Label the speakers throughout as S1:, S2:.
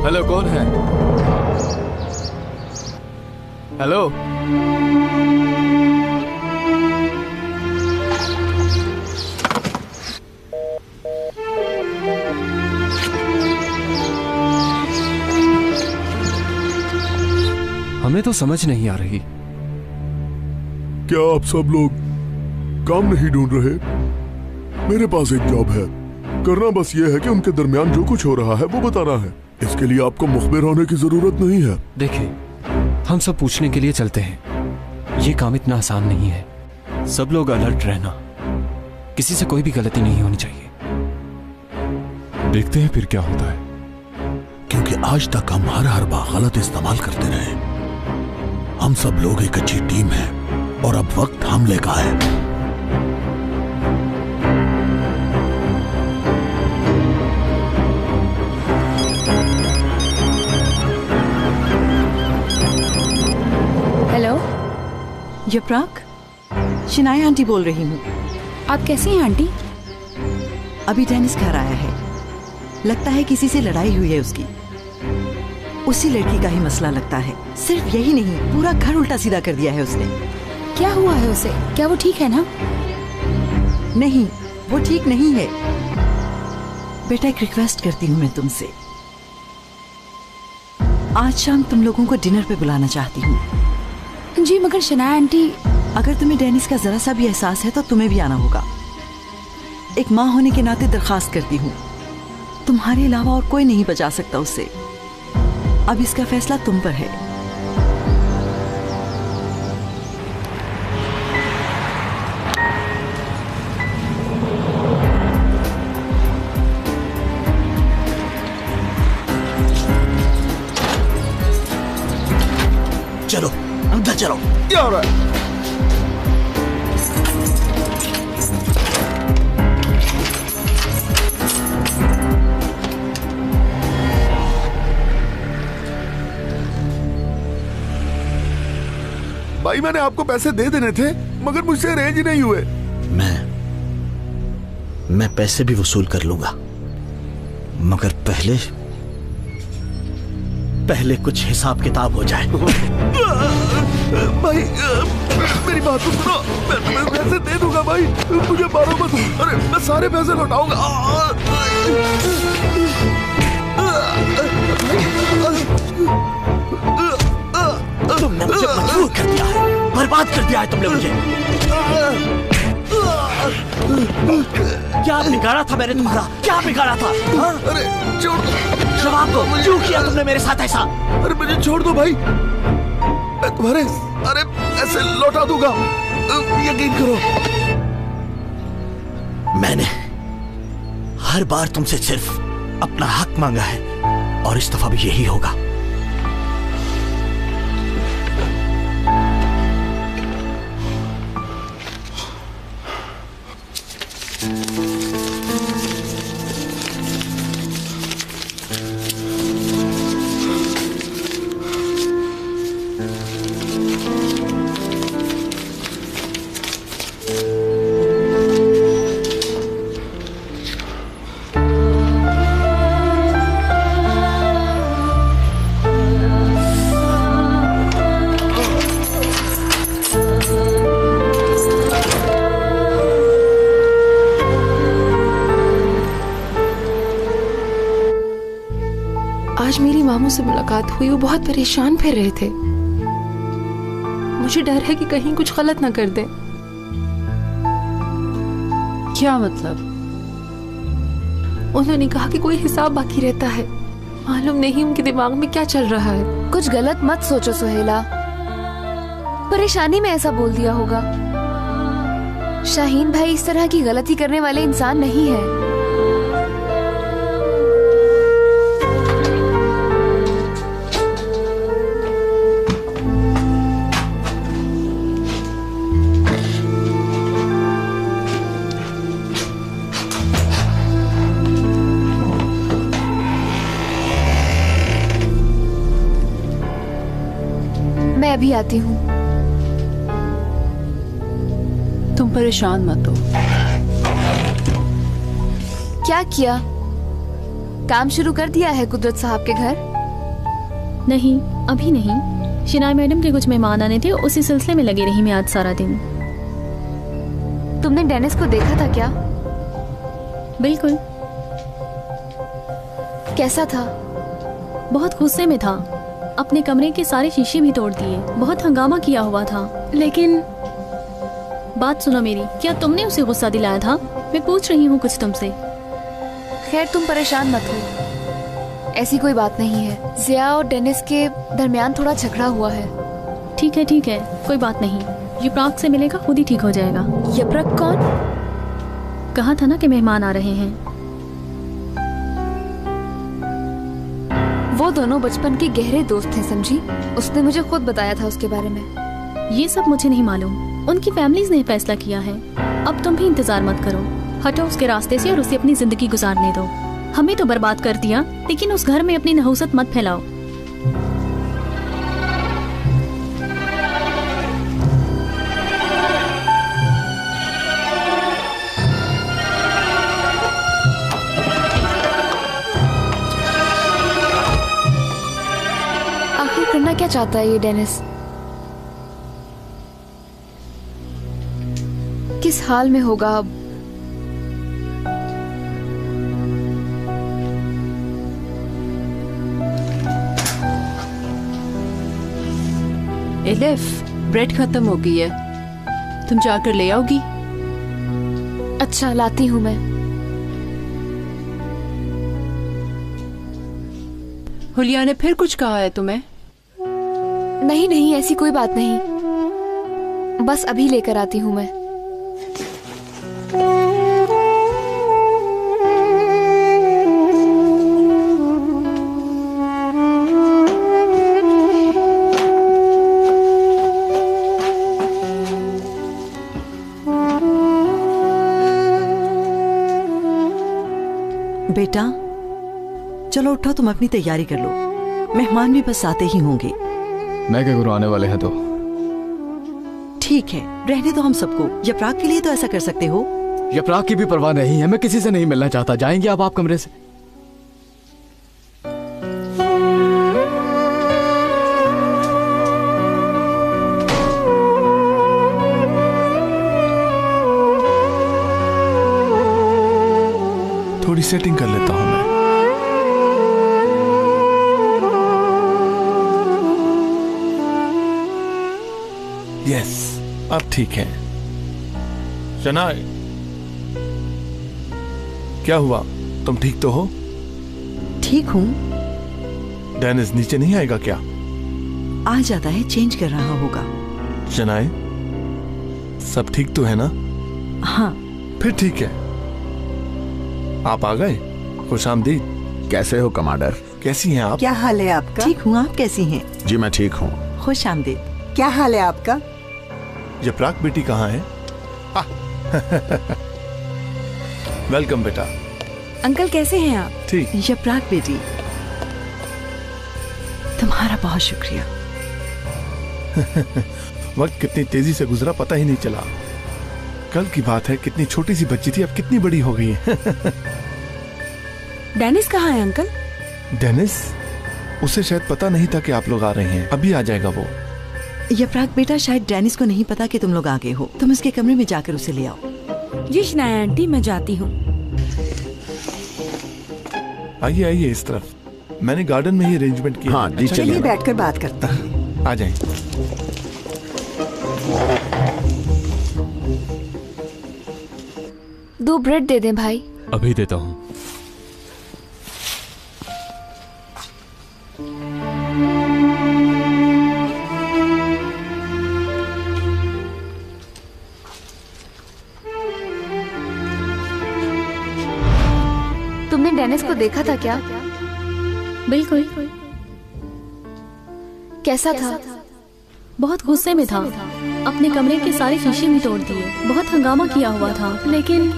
S1: Hello, कौन है? Hello,
S2: हमें तो समझ नहीं आ रही।
S3: क्या आप सब लोग काम नहीं ढूंढ रहे? मेरे पास एक जॉब है। करना बस ये है कि उनके दरमियान जो कुछ हो रहा है वो बताना है। इसके लिए आपको मुखबिर होने की जरूरत नहीं है।
S2: देखिए, हम सब पूछने के लिए चलते हैं। ये काम इतना आसान नहीं है। सब लोग अलर्ट रहना, किसी से कोई भी गलती नहीं होनी चाहिए।
S3: देखते हैं फिर क्या होता है। क्योंकि आज तक हम हर बार गलत इस्तेमाल करते रहे। हम सब लोग एक अच्छी टीम है और अब वक्त हमले का है।
S4: हेलो,
S5: यपराग, शिनाया आंटी बोल रही हूँ।
S4: आप कैसी हैं आंटी?
S5: अभी डेनिस घर आया है। लगता है किसी से लड़ाई हुई है उसकी। उसी लड़की का ही मसला लगता है। सिर्फ यही नहीं, पूरा घर उल्टा सीधा कर दिया है उसने।
S4: क्या हुआ है उसे? क्या वो ठीक है ना?
S5: नहीं, वो ठीक नहीं है। बेटा, एक रिक्वेस्ट करती हूँ मैं तुमसे। आज शाम तुम लोगों को डिनर पे बुलाना चाहती हूँ।
S4: जी, मगर शनाया आंटी,
S5: अगर तुम्हें डेनिस का जरा सा भी एहसास है तो तुम्हें भी आना होगा। एक माँ होने के नाते दरखास्त करती हूँ। तुम्हारे अलावा और कोई नहीं बचा सकता उसे। अब इसका फैसला तुम पर है।
S6: चलो अंदर चलो।
S1: क्या हो रहा है? भाई, मैंने आपको पैसे दे देने थे मगर मुझसे अरेंज नहीं हुए।
S6: मैं पैसे भी वसूल कर लूंगा, मगर पहले कुछ हिसाब किताब हो जाए।
S1: भाई, मेरी बात तो सुनो। मैं तुम्हें पैसे दे दूंगा भाई, मुझे मारो मत। अरे, मैं सारे पैसे लौटाऊंगा।
S6: तुमने मुझे मजबूर कर दिया है, बर्बाद कर दिया है तुमने मुझे। क्या बिगाड़ा था मैंने तुम्हारा? क्या बिगाड़ा था?
S1: अरे छोड़ दो।
S6: जवाब दो, क्यों किया तुमने मेरे साथ ऐसा?
S1: अरे मुझे छोड़ दो भाई, मैं तुम्हारे ऐसे लौटा दूंगा, यकीन करो।
S6: मैंने हर बार तुमसे सिर्फ अपना हक मांगा है और इस दफा भी यही होगा।
S4: आज मेरी मामू से मुलाकात हुई। वो बहुत परेशान फिर रहे थे। मुझे डर है कि कहीं कुछ गलत ना कर दें।
S5: क्या मतलब?
S4: उन्होंने कहा कि कोई हिसाब बाकी रहता है। मालूम नहीं उनके दिमाग में क्या चल रहा है।
S7: कुछ गलत मत सोचो सुहेला, परेशानी में ऐसा बोल दिया होगा। शाहीन भाई इस तरह की गलती करने वाले इंसान नहीं है। मैं अभी आती हूँ।
S5: तुम परेशान मत हो।
S7: क्या किया? काम शुरू कर दिया है कुदरत साहब के घर?
S8: नहीं, अभी नहीं। शिनाय मैडम के कुछ मेहमान आने थे, उसी सिलसिले में लगी रही मैं आज सारा दिन।
S7: तुमने डेनिस को देखा था क्या?
S8: बिल्कुल।
S7: कैसा था?
S8: बहुत गुस्से में था। अपने कमरे के सारे शीशे भी तोड़ दिए, बहुत हंगामा किया हुआ था। लेकिन बात सुनो मेरी, क्या तुमने उसे गुस्सा दिलाया था? मैं पूछ रही हूँ कुछ तुमसे।
S7: खैर तुम परेशान मत हो, ऐसी कोई बात नहीं है। जिया और डेनिस के दरमियान थोड़ा झगड़ा हुआ है।
S8: ठीक है ठीक है, कोई बात नहीं। युपराग से मिलेगा, खुद ही ठीक हो जाएगा।
S7: युपराग कौन?
S8: कहा था ना कि मेहमान आ रहे हैं।
S7: वो दोनों बचपन के गहरे दोस्त थे, समझी? उसने मुझे खुद बताया था उसके बारे में।
S8: ये सब मुझे नहीं मालूम, उनकी फैमिलीज ने फैसला किया है। अब तुम भी इंतजार मत करो, हटो उसके रास्ते से और उसे अपनी जिंदगी गुजारने दो। हमें तो बर्बाद कर दिया, लेकिन उस घर में अपनी नहुसत मत फैलाओ।
S7: आखिर करना क्या चाहता है ये डेनिस? किस हाल में होगा अब?
S4: एलिफ, ब्रेड खत्म हो गई है, तुम जाकर ले आओगी?
S7: अच्छा, लाती हूँ मैं।
S4: हुलिया ने फिर कुछ कहा है तुम्हें?
S7: नहीं नहीं, ऐसी कोई बात नहीं, बस अभी लेकर आती हूँ मैं।
S5: बेटा चलो उठो, तुम अपनी तैयारी कर लो, मेहमान भी बस आते ही होंगे।
S2: मैं क्या करूं, आने वाले हैं तो।
S5: ठीक है, रहने दो हम सबको। यपराग के लिए तो ऐसा कर सकते हो।
S2: यपराग की भी परवाह नहीं है, मैं किसी से नहीं मिलना चाहता। जाएंगे आप कमरे से।
S1: थोड़ी सेटिंग कर लेता हूं मैं। यस, अब ठीक है। शनाय, क्या हुआ? तुम ठीक तो हो?
S5: ठीक हूँ।
S1: डेनिस नीचे नहीं आएगा क्या?
S5: आ जाता है, चेंज कर रहा होगा।
S1: शनाय, सब ठीक तो है ना?
S5: हाँ।
S1: फिर ठीक है। आप आ गए, खुशामदीद।
S9: कैसे हो कमांडर?
S1: कैसी हैं आप?
S10: क्या हाल है आपका?
S5: ठीक हूँ, आप कैसी हैं?
S9: जी मैं ठीक हूँ।
S5: खुश आमदीद।
S10: क्या हाल है आपका?
S1: यपराग बेटी कहाँ है? वेलकम बेटा।
S10: अंकल कैसे हैं आप?
S1: ठीक।
S5: यपराग बेटी, तुम्हारा बहुत शुक्रिया।
S1: वक्त कितनी तेजी से गुजरा पता ही नहीं चला। कल की बात है, कितनी छोटी सी बच्ची थी, अब कितनी बड़ी हो गई है।
S10: डेनिस कहाँ है अंकल?
S1: डेनिस? उसे शायद पता नहीं था कि आप लोग आ रहे हैं, अभी आ जाएगा वो।
S5: यपराग बेटा, शायद डेनिस को नहीं पता कि तुम लोग आ गए हो। तुम उसके कमरे में जाकर उसे ले आओ।
S10: जी शनाया आंटी, मैं जाती हूँ।
S1: आइए आइए इस तरफ, मैंने गार्डन में ही अरेंजमेंट किया।
S9: हाँ जी,
S10: चलिए बैठकर बात करते हैं।
S1: आ जाएं।
S7: दो ब्रेड दे दें भाई।
S2: अभी देता हूँ।
S7: तुमने डेनिस को देखा था क्या?
S8: बिल्कुल।
S7: कैसा था?
S8: बहुत गुस्से में था। अपने कमरे के सारे शीशे भी तोड़ दिए, बहुत हंगामा किया हुआ था। लेकिन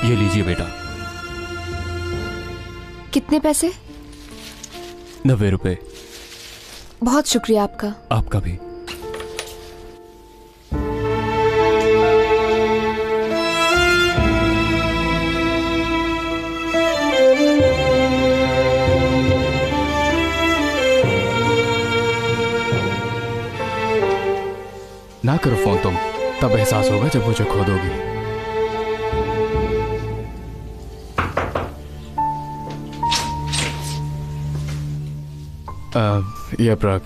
S2: ये लीजिए बेटा।
S7: कितने पैसे?
S2: 90 रुपए।
S7: बहुत शुक्रिया आपका।
S2: आपका भी। करो फोन तुम, तब एहसास होगा जब मुझे खो दोगी। ये प्रक।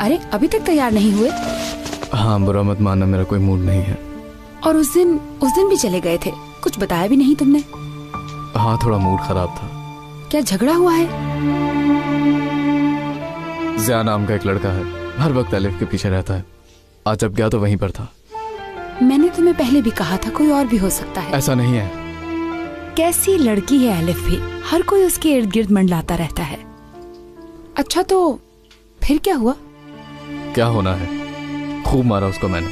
S10: अरे अभी तक तैयार नहीं हुए?
S2: हाँ, बुरा मत मानना, मेरा कोई मूड नहीं है।
S10: और उस दिन भी चले गए थे, कुछ बताया भी नहीं तुमने।
S2: हाँ, थोड़ा मूड खराब था।
S10: क्या झगड़ा हुआ है?
S2: ज़िया नाम का एक लड़का है, हर वक्त अलिफ के पीछे रहता है। आज जब गया तो वहीं पर था।
S10: मैंने तुम्हें पहले भी कहा था कोई और भी हो सकता है।
S2: ऐसा नहीं है।
S10: कैसी लड़की है अलिफ भी, हर कोई उसके इर्द गिर्द मंडलाता रहता है। अच्छा तो फिर क्या हुआ?
S2: क्या होना है, खूब मारा उसको मैंने।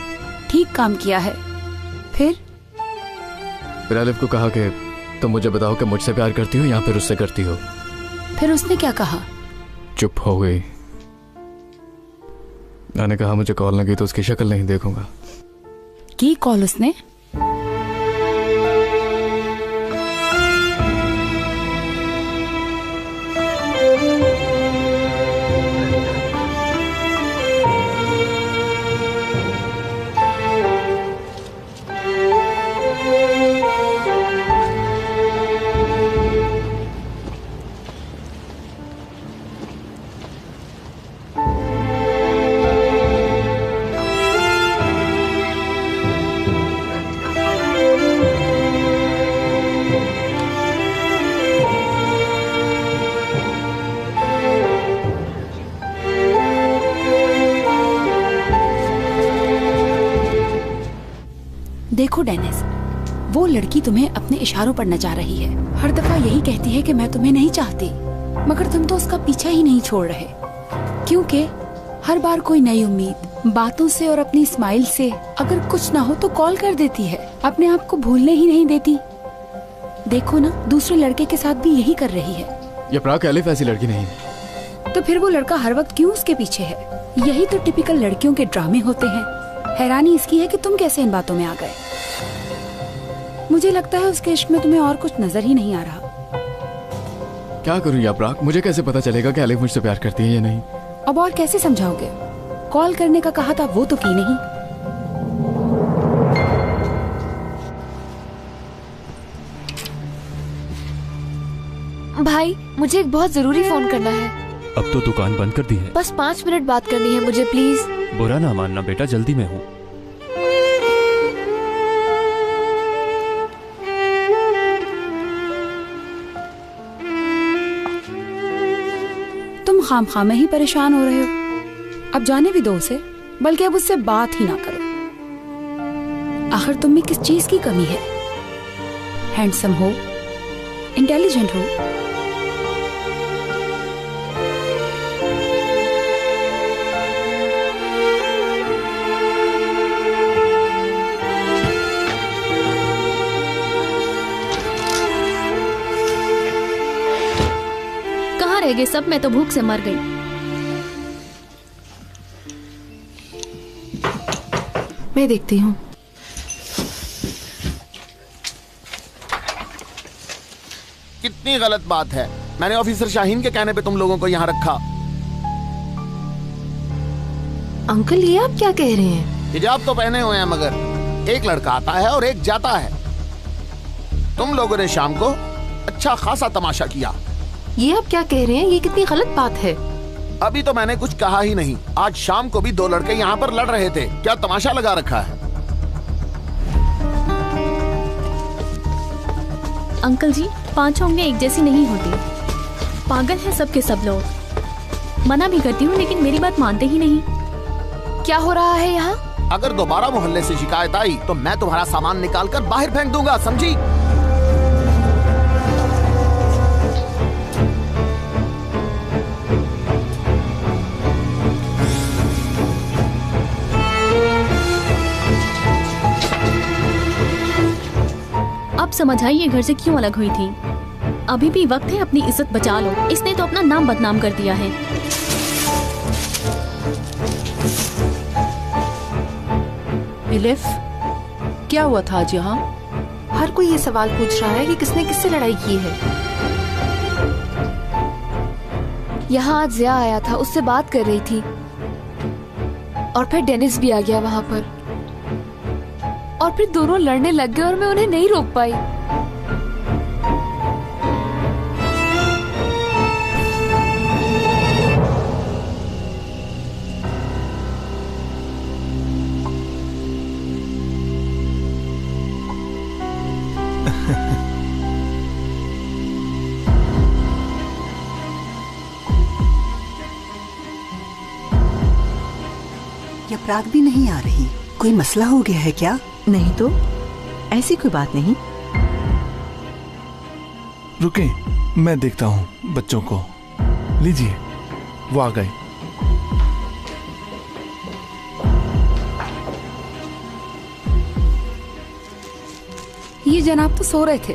S10: ठीक काम किया है। फिर
S2: अलिफ को कहा कि तुम मुझे बताओ कि मुझसे प्यार करती हो या फिर उससे करती हो।
S10: फिर उसने क्या कहा?
S2: चुप हो गई। मैंने कहा मुझे कॉल न की तो उसकी शक्ल नहीं देखूंगा।
S10: की कॉल उसने? देखो डेनिस, वो लड़की तुम्हें अपने इशारों पर नचा रही है। हर दफा यही कहती है कि मैं तुम्हें नहीं चाहती, मगर तुम तो उसका पीछा ही नहीं छोड़ रहे। क्योंकि हर बार कोई नई उम्मीद, बातों से और अपनी स्माइल से अगर कुछ ना हो तो कॉल कर देती है, अपने आप को भूलने ही नहीं देती। देखो ना, दूसरे लड़के के साथ भी यही कर रही है।
S2: ये प्राक अलिफ ऐसी लड़की नहीं है।
S10: तो फिर वो लड़का हर वक्त क्यों उसके पीछे है? यही तो टिपिकल लड़कियों के ड्रामे होते हैं। हैरानी इसकी है कि तुम कैसे इन बातों में आ गए। मुझे लगता है उसके इश्क में तुम्हें और कुछ नजर ही नहीं आ रहा।
S2: क्या करूं या प्राक, मुझे कैसे पता चलेगा कि अलिफ मुझसे प्यार करती है या नहीं?
S10: अब और कैसे समझाओगे? कॉल करने का कहा था वो तो की नहीं।
S7: भाई, मुझे एक बहुत जरूरी फोन करना है।
S2: अब तो दुकान बंद कर दी है।
S7: बस 5 मिनट बात करनी है मुझे, प्लीज।
S2: बुरा ना मानना बेटा, जल्दी में हूँ।
S10: तुम खामखा में ही परेशान हो रहे हो। अब जाने भी दो उसे, बल्कि अब उससे बात ही ना करो। आखिर तुम में किस चीज की कमी है? हैंडसम हो, इंटेलिजेंट हो,
S8: रह गए सब, मैं तो भूख से मर गई।
S4: मैं देखती हूँ।
S1: कितनी गलत बात है। मैंने ऑफिसर शाहीन के कहने पे तुम लोगों को यहाँ रखा।
S4: अंकल, ये आप क्या कह रहे हैं?
S1: हिजाब तो पहने हुए हैं, मगर एक लड़का आता है और एक जाता है। तुम लोगों ने शाम को अच्छा खासा तमाशा किया।
S4: ये आप क्या कह रहे हैं? ये कितनी गलत बात है।
S1: अभी तो मैंने कुछ कहा ही नहीं। आज शाम को भी 2 लड़के यहाँ पर लड़ रहे थे। क्या तमाशा लगा रखा है?
S8: अंकल जी, 5 उंगलियां एक जैसी नहीं होती। पागल है सबके सब लोग। मना भी करती हूँ लेकिन मेरी बात मानते ही नहीं।
S7: क्या हो रहा है यहाँ?
S1: अगर दोबारा मोहल्ले से शिकायत आई तो मैं तुम्हारा सामान निकाल कर बाहर फेंक दूंगा, समझी?
S8: अब समझ आई ये घर से क्यों अलग हुई थी। अभी भी वक्त है, अपनी इज्जत बचा लो। इसने तो अपना नाम बदनाम कर दिया है।
S4: अलिफ, क्या हुआ था आज यहाँ? हर कोई ये सवाल पूछ रहा है कि किसने किससे लड़ाई की है।
S7: यहाँ आज ज़िया आया था, उससे बात कर रही थी। और फिर डेनिस भी आ गया वहां पर, और फिर दोनों लड़ने लग गए और मैं उन्हें नहीं रोक पाई।
S11: या पराग भी नहीं आ रही, कोई मसला हो गया है क्या?
S5: नहीं तो ऐसी कोई बात नहीं।
S12: रुके, मैं देखता हूँ बच्चों को। लीजिए, वो आ गए।
S10: ये जनाब तो सो रहे थे।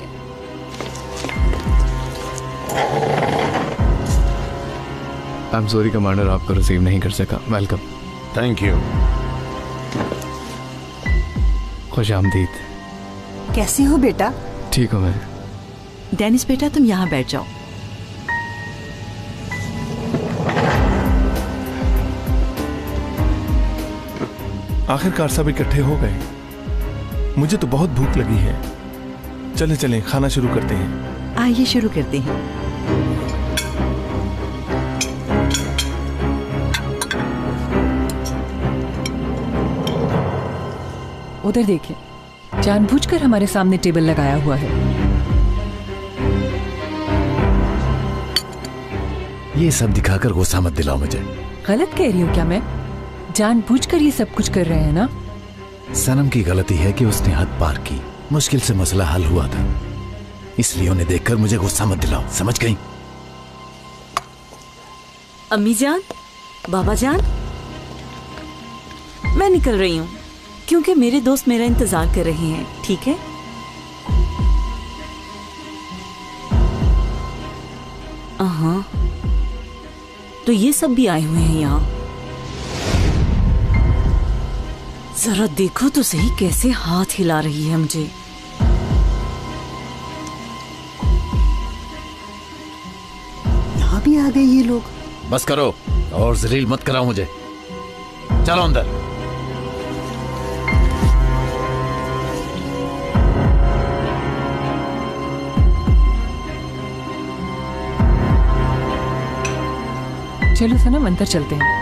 S2: आई एम सॉरी कमांडर, आपको रिसीव नहीं कर सका। वेलकम।
S1: Thank you.
S2: खुश आमदीद।
S11: कैसे हो बेटा?
S2: ठीक हूँ मैं।
S5: डेनिस बेटा, तुम यहाँ बैठ जाओ।
S12: आखिरकार सब इकट्ठे हो गए। मुझे तो बहुत भूख लगी है। चले चले खाना शुरू करते हैं।
S5: आइए शुरू करते हैं।
S13: उधर देखिए, जानबूझकर हमारे सामने टेबल लगाया हुआ है।
S6: ये सब दिखाकर गुस्सा मत दिलाओ मुझे।
S13: गलत कह रही हूँ क्या मैं? जानबूझकर ये सब कुछ कर रहे हैं ना?
S6: सनम की गलती है कि उसने हद पार की। मुश्किल से मसला हल हुआ था, इसलिए उन्हें देखकर मुझे गुस्सा मत दिलाओ, समझ गई?
S5: अम्मी जान, बाबा जान, मैं निकल रही हूँ क्योंकि मेरे दोस्त मेरा इंतजार कर रहे हैं। ठीक है? हाँ, तो ये सब भी आए हुए हैं यहाँ। जरा देखो तो सही कैसे हाथ हिला रही है मुझे।
S11: यहाँ भी आ गए ये लोग।
S6: बस करो और जलील मत कराओ मुझे। चलो अंदर।
S13: चलो सनम, अंदर चलते हैं।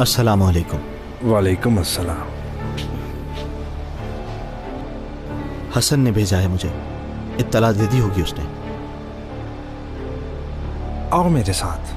S6: अस्सलामु अलैकुम।
S12: वालेकुम अस्सलाम।
S6: हसन ने भेजा है मुझे, इत्तला दे दी होगी उसने।
S12: आओ मेरे साथ।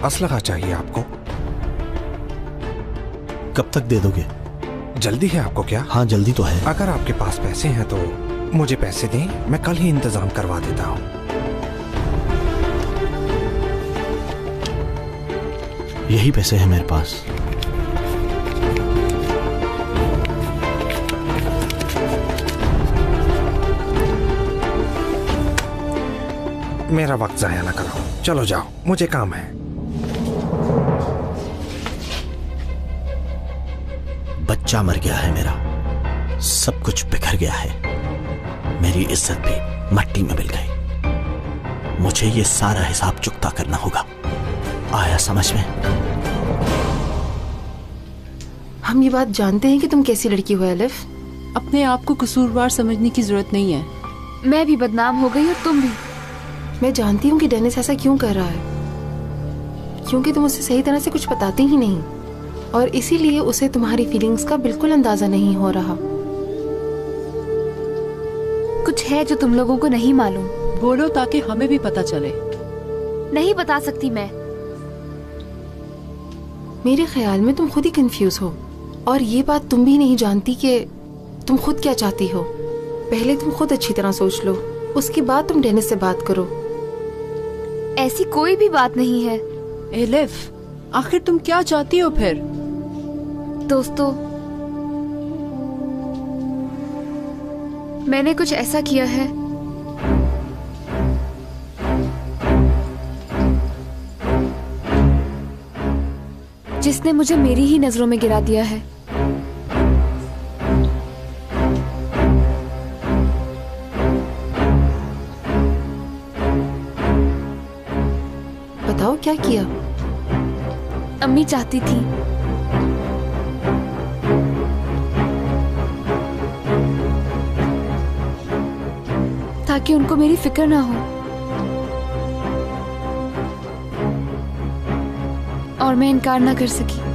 S12: असलहा चाहिए आपको?
S6: कब तक दे दोगे?
S12: जल्दी है आपको क्या?
S6: हाँ जल्दी तो है।
S12: अगर आपके पास पैसे हैं तो मुझे पैसे दें, मैं कल ही इंतजाम करवा देता हूँ।
S6: यही पैसे हैं मेरे पास।
S12: मेरा वक्त जाया ना करो, चलो जाओ, मुझे काम है।
S6: बच्चा मर गया है मेरा। सब कुछ बिखर गया है। मेरी इज्जत भी मट्टी में मिल गई। मुझे ये सारा हिसाब चुकता करना होगा। आया समझ में?
S4: हम ये बात जानते हैं कि तुम कैसी लड़की हो एलिफ।
S5: अपने आप को कसूरवार समझने की जरूरत नहीं है।
S7: मैं भी बदनाम हो गई और तुम भी।
S4: मैं जानती हूँ कि डेनिस ऐसा क्यों कर रहा है, क्योंकि तुम उसे सही तरह से कुछ बताते ही नहीं, और इसीलिए उसे तुम्हारी फीलिंग्स का बिल्कुल अंदाजा नहीं हो रहा।
S7: कुछ है जो तुम लोगों को नहीं मालूम।
S5: बोलो ताकि हमें भी पता चले।
S7: नहीं बता सकती मैं।
S4: मेरे ख्याल में तुम खुद ही कंफ्यूज हो, और ये बात तुम भी नहीं जानती कि तुम खुद क्या चाहती हो। पहले तुम खुद अच्छी तरह सोच लो, उसके बाद तुम डेनिस से बात करो।
S7: ऐसी कोई भी बात नहीं है।
S5: एलिफ, आखिर तुम क्या चाहती हो फिर?
S7: दोस्तों, मैंने कुछ ऐसा किया है जिसने मुझे मेरी ही नजरों में गिरा दिया है।
S4: बताओ क्या किया?
S7: अम्मी चाहती थी ताकि उनको मेरी फिक्र ना हो, और मैं इनकार ना कर सकी।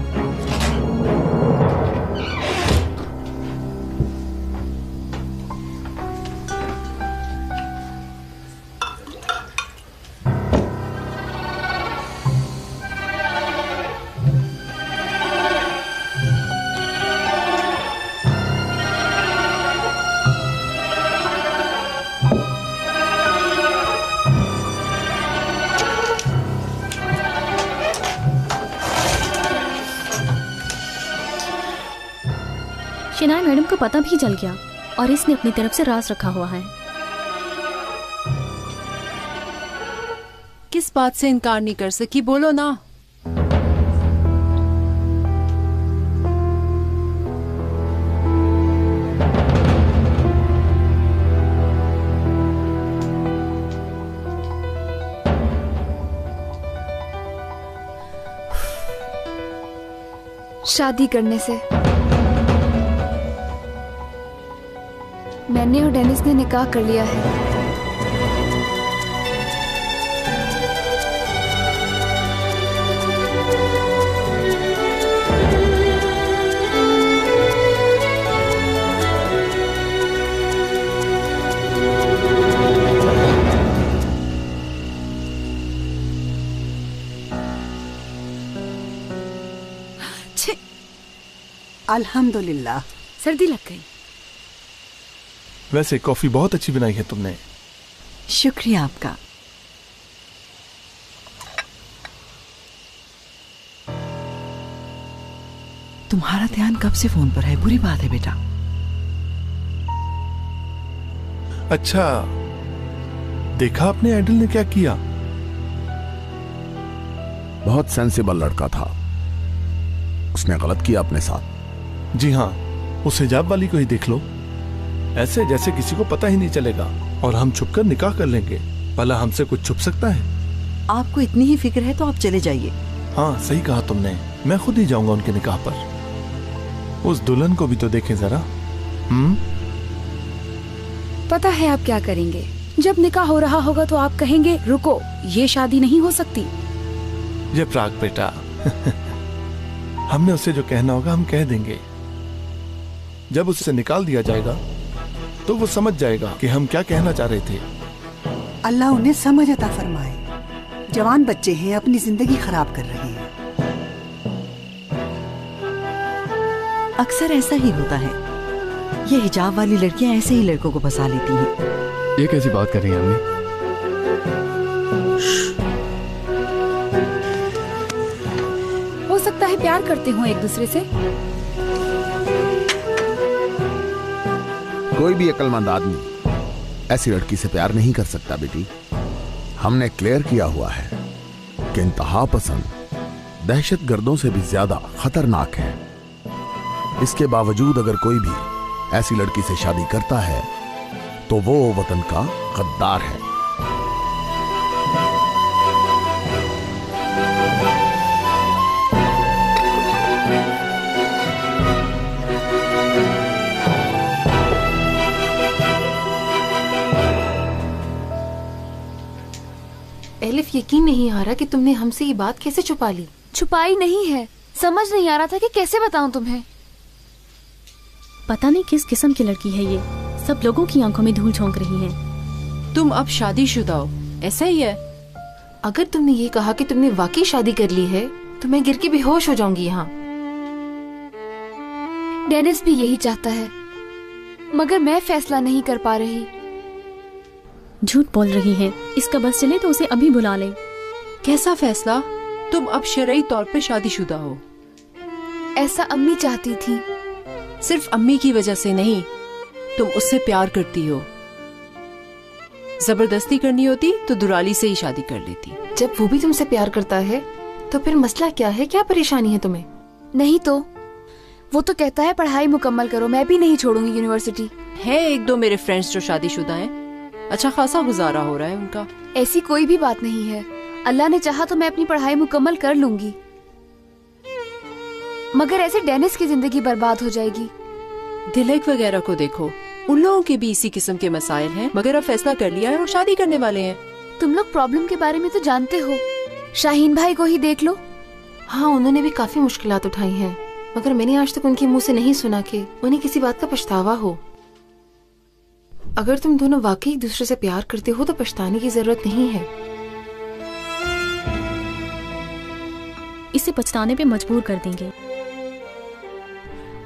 S8: शिनाय मैडम को पता भी चल गया और इसने अपनी तरफ से राज रखा हुआ है।
S5: किस बात से इनकार नहीं कर सकी, बोलो ना।
S7: शादी करने से। मैंने और डेनिस ने निकाह कर लिया है।
S11: अल्हम्दुलिल्लाह।
S10: सर्दी लग गई।
S12: वैसे कॉफी बहुत अच्छी बनाई है तुमने।
S5: शुक्रिया आपका। तुम्हारा ध्यान कब से फोन पर है? बुरी बात है बेटा।
S12: अच्छा, देखा आपने आइडल ने क्या किया?
S1: बहुत सेंसिबल लड़का था, उसने गलत किया अपने साथ।
S12: जी हाँ, उस हिजाब वाली को ही देख लो, ऐसे जैसे किसी को पता ही नहीं चलेगा, और हम छुपकर निकाह कर लेंगे। भला हमसे कुछ छुप सकता है?
S5: आपको इतनी ही फिक्र है तो आप चले जाइए।
S12: हाँ, सही कहा तुमने, मैं खुद ही जाऊंगा उनके निकाह पर। उस दुल्हन को भी तो देखें जरा।
S10: पता है आप क्या करेंगे? जब निकाह हो रहा होगा तो आप कहेंगे रुको, ये शादी नहीं हो सकती।
S12: ये प्राग बेटा हमने उसे जो कहना होगा हम कह देंगे। जब उसे निकाल दिया जाएगा तो वो समझ जाएगा कि हम क्या कहना चाह रहे थे।
S11: अल्लाह उन्हें समझ अता फरमाए। जवान बच्चे हैं, अपनी जिंदगी खराब कर रहे हैं।
S5: अक्सर ऐसा ही होता है, ये हिजाब वाली लड़कियां ऐसे ही लड़कों को फंसा लेती हैं।
S2: ये कैसी बात कर रही हैं अम्मी?
S10: हो सकता है प्यार करते हो एक दूसरे से।
S1: कोई भी अक्लमंद आदमी ऐसी लड़की से प्यार नहीं कर सकता बेटी। हमने क्लियर किया हुआ है कि इंतहा पसंद दहशतगर्दों से भी ज्यादा खतरनाक है। इसके बावजूद अगर कोई भी ऐसी लड़की से शादी करता है तो वो वतन का गद्दार है।
S4: एलिफ, यकीन नहीं आ रहा कि तुमने हमसे ये बात कैसे छुपा ली।
S7: छुपाई नहीं है, समझ नहीं आ रहा था कि कैसे बताऊं तुम्हें।
S8: पता नहीं किस किस्म की लड़की है ये, सब लोगों की आंखों में धूल झोंक रही है।
S10: तुम अब शादीशुदा हो, ऐसा ही है?
S4: अगर तुमने ये कहा कि तुमने वाकई शादी कर ली है तो मैं गिर के बेहोश हो जाऊंगी यहाँ।
S7: डेनिस भी यही चाहता है, मगर मैं फैसला नहीं कर पा रही।
S8: झूठ बोल रही है, इसका बस चले तो उसे अभी बुला ले।
S10: कैसा फैसला? तुम अब शरई तौर पे शादीशुदा हो।
S7: ऐसा अम्मी चाहती थी।
S10: सिर्फ अम्मी की वजह से नहीं, तुम उससे प्यार करती हो। जबरदस्ती करनी होती तो दुराली से ही शादी कर लेती।
S4: जब वो भी तुमसे प्यार करता है तो फिर मसला क्या है? क्या परेशानी है तुम्हें?
S7: नहीं तो वो तो कहता है पढ़ाई मुकम्मल करो, मैं भी नहीं छोड़ूंगी यूनिवर्सिटी।
S10: है एक दो मेरे फ्रेंड्स जो शादीशुदा हैं, अच्छा खासा गुजारा हो रहा है उनका।
S7: ऐसी कोई भी बात नहीं है, अल्लाह ने चाहा तो मैं अपनी पढ़ाई मुकम्मल कर लूंगी, मगर ऐसे डेनिस की जिंदगी बर्बाद हो जाएगी।
S10: दिलेक वगैरह को देखो, उन लोगों के भी इसी किस्म के मसाइल हैं, मगर अब फैसला कर लिया है और शादी करने वाले हैं।
S7: तुम लोग प्रॉब्लम के बारे में तो जानते हो, शाहीन भाई को ही देख लो।
S4: हाँ, उन्होंने भी काफी मुश्किलात उठाई हैं, मगर मैंने आज तक उनके मुंह से नहीं सुना कि उन्हें किसी बात का पछतावा हो। अगर तुम दोनों वाकई एक दूसरे से प्यार करते हो तो पछताने की जरूरत नहीं है।
S8: इसे पछताने पे मजबूर कर देंगे।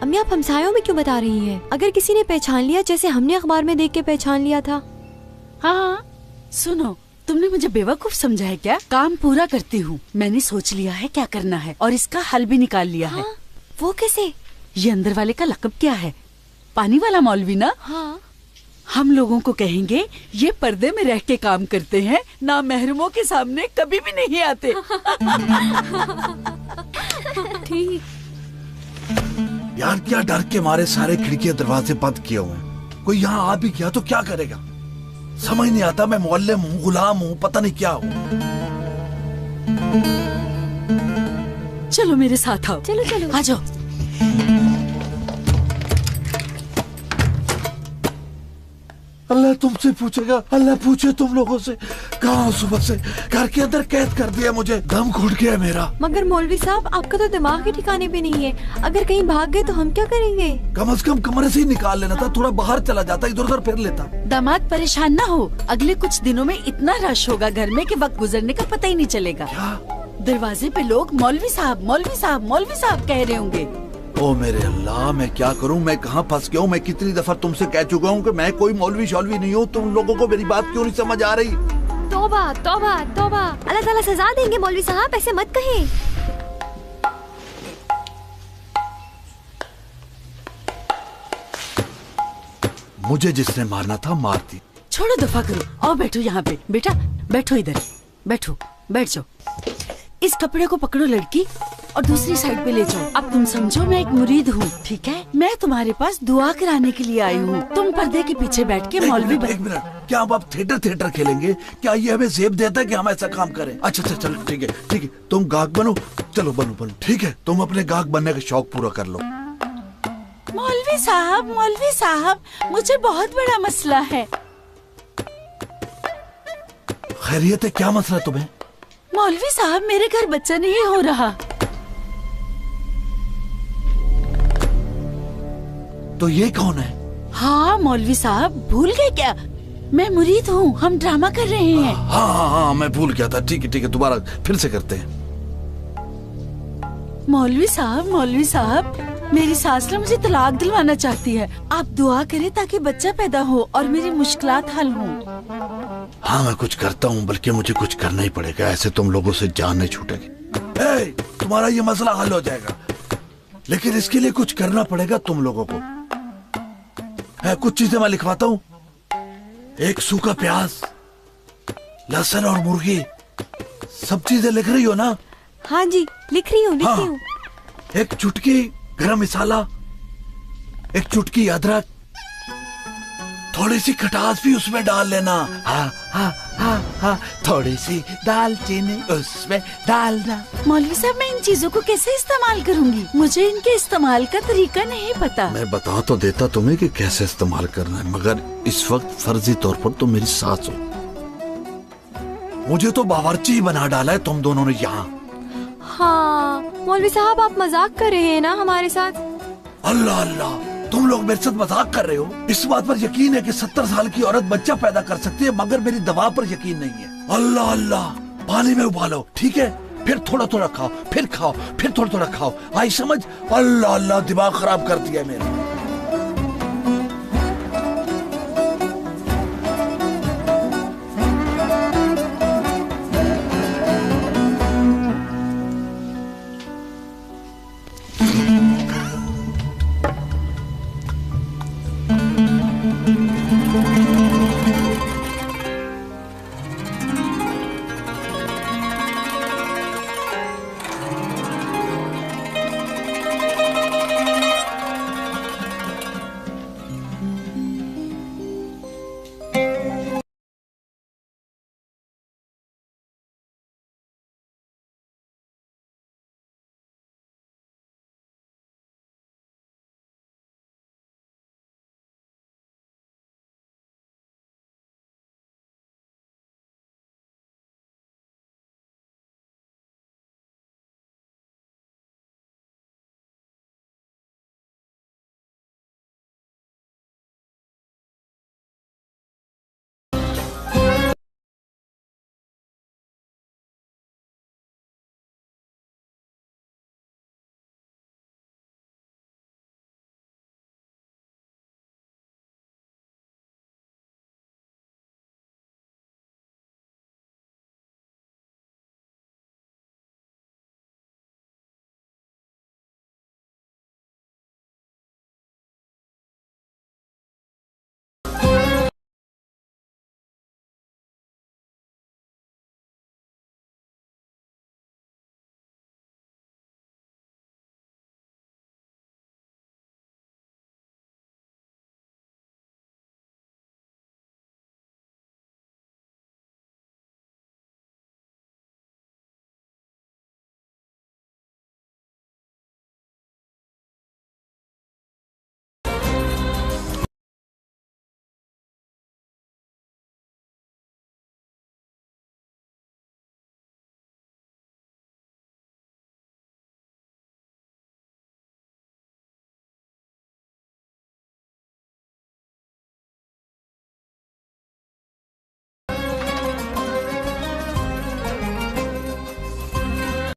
S14: अम्मी, आप हमसायों में क्यों बता रही हैं? अगर किसी ने पहचान लिया जैसे हमने अखबार में देख के पहचान लिया था।
S15: हाँ, सुनो, तुमने मुझे बेवकूफ समझा है क्या? काम पूरा करती हूँ, मैंने सोच लिया है क्या करना है और इसका हल भी निकाल लिया है।
S14: वो कैसे?
S15: ये अंदर वाले का लकब क्या है? पानी वाला मौलवी ना?
S14: हाँ।
S15: हम लोगों को कहेंगे ये पर्दे में रह के काम करते हैं, ना महरमों के सामने कभी भी नहीं आते।
S14: ठीक।
S16: यार, क्या डर के मारे सारे खिड़की दरवाजे बंद किए हुए हैं। कोई यहाँ आ भी गया तो क्या करेगा? समझ नहीं आता। मैं मुअल्लिम हूँ, गुलाम हूँ, पता नहीं क्या हूँ।
S15: चलो मेरे साथ आओ।
S14: चलो चलो,
S15: आ जाओ।
S16: अल्लाह तुमसे पूछेगा, अल्लाह पूछे तुम लोगों से। कहाँ सुबह से घर के अंदर कैद कर दिया मुझे, दम घुट गया मेरा।
S14: मगर मौलवी साहब, आपका तो दिमाग ही ठिकाने पे नहीं है। अगर कहीं भाग गए तो हम क्या करेंगे?
S16: कम से कम कमरे से ही निकाल लेना था, थोड़ा बाहर चला जाता, इधर उधर फिर लेता।
S15: दामाद परेशान ना हो, अगले कुछ दिनों में इतना रश होगा घर में कि वक्त गुजरने का पता ही नहीं चलेगा। दरवाजे पे लोग मौलवी साहब, मौलवी साहब, मौलवी साहब कह रहे होंगे।
S16: ओ मेरे अल्लाह, मैं क्या करूं? मैं कहाँ फंस गया हूँ? मैं कितनी दफा तुमसे कह चुका हूँ कि मैं कोई मौलवी शौलवी नहीं हूँ। तुम लोगों को मेरी बात क्यों नहीं समझ आ रही?
S14: तौबा तौबा तौबा, अल्लाह ताला सजा देंगे मौलवी साहब, ऐसे मत कहें।
S16: मुझे जिसने मारना था मार दी।
S15: छोड़ो, दफा करो। आओ बैठो यहाँ पे। बेटा बैठो, इधर बैठो, बैठ जाओ। इस कपड़े को पकड़ो लड़की और दूसरी साइड पे ले जाओ। अब तुम समझो मैं एक मुरीद हूँ, ठीक है? मैं तुम्हारे पास दुआ कराने के लिए आई हूँ। तुम पर्दे के पीछे बैठ के मौलवी
S16: एक मिनट, क्या अब आप थिएटर खेलेंगे? क्या ये हमें जेब देता है कि हम ऐसा काम करें? अच्छा, चलो ठीक है, ठीक है, तुम गाहक बनो। चलो बनो, ठीक है, तुम अपने गाहक बनने का शौक पूरा कर लो।
S15: मौलवी साहब, मुझे बहुत बड़ा मसला है।
S16: खैरियत है? क्या मसला तुम्हें?
S15: मौलवी साहब, मेरे घर बच्चा नहीं हो रहा।
S16: तो ये कौन है?
S15: हाँ मौलवी साहब, भूल गए क्या? मैं मुरीद हूँ, हम ड्रामा कर रहे हैं।
S16: हाँ, मैं भूल गया था। ठीक है, दोबारा फिर से करते हैं।
S15: मौलवी साहब, मेरी सास ना मुझे तलाक दिलवाना चाहती है। आप दुआ करें ताकि बच्चा पैदा हो और मेरी मुश्किलात हल हों।
S16: हाँ, मैं कुछ करता हूँ, बल्कि मुझे कुछ करना ही पड़ेगा, ऐसे तुम लोगों से जान नहीं छूटेगी। तुम्हारा ये मसला हल हो जाएगा, लेकिन इसके लिए कुछ करना पड़ेगा तुम लोगों को। कुछ चीजें मैं लिखवाता हूँ। एक सूखा प्याज, लहसुन और मुर्गी, सब चीजें लिख रही हो ना?
S14: हाँ जी, लिख रही हूँ।
S16: एक चुटकी गरम मसाला, एक चुटकी अदरक, थोड़ी सी खटास भी उसमें डाल लेना। हाँ हाँ हाँ हाँ, थोड़ी सी दालचीनी उसमें डालना।
S15: मौलवी साहब, मैं इन चीजों को कैसे इस्तेमाल करूंगी? मुझे इनके इस्तेमाल का तरीका नहीं पता।
S16: मैं बता तो देता तुम्हें कि कैसे इस्तेमाल करना है, मगर इस वक्त फर्जी तौर पर तुम मेरी सास हो। मुझे तो बावर्ची बना डाला है तुम दोनों ने यहाँ।
S14: हाँ मौलवी साहब, आप मजाक कर रहे हैं ना हमारे साथ?
S16: अल्लाह अल्लाह, तुम लोग मेरे साथ मजाक कर रहे हो? इस बात पर यकीन है कि 70 साल की औरत बच्चा पैदा कर सकती है, मगर मेरी दवा पर यकीन नहीं है। अल्लाह अल्लाह, पानी में उबालो, ठीक है, फिर थोड़ा थोड़ा खाओ, फिर खाओ, फिर थोड़ा थोड़ा खाओ, आई समझ? अल्लाह अल्लाह, दिमाग खराब कर दिया मेरा।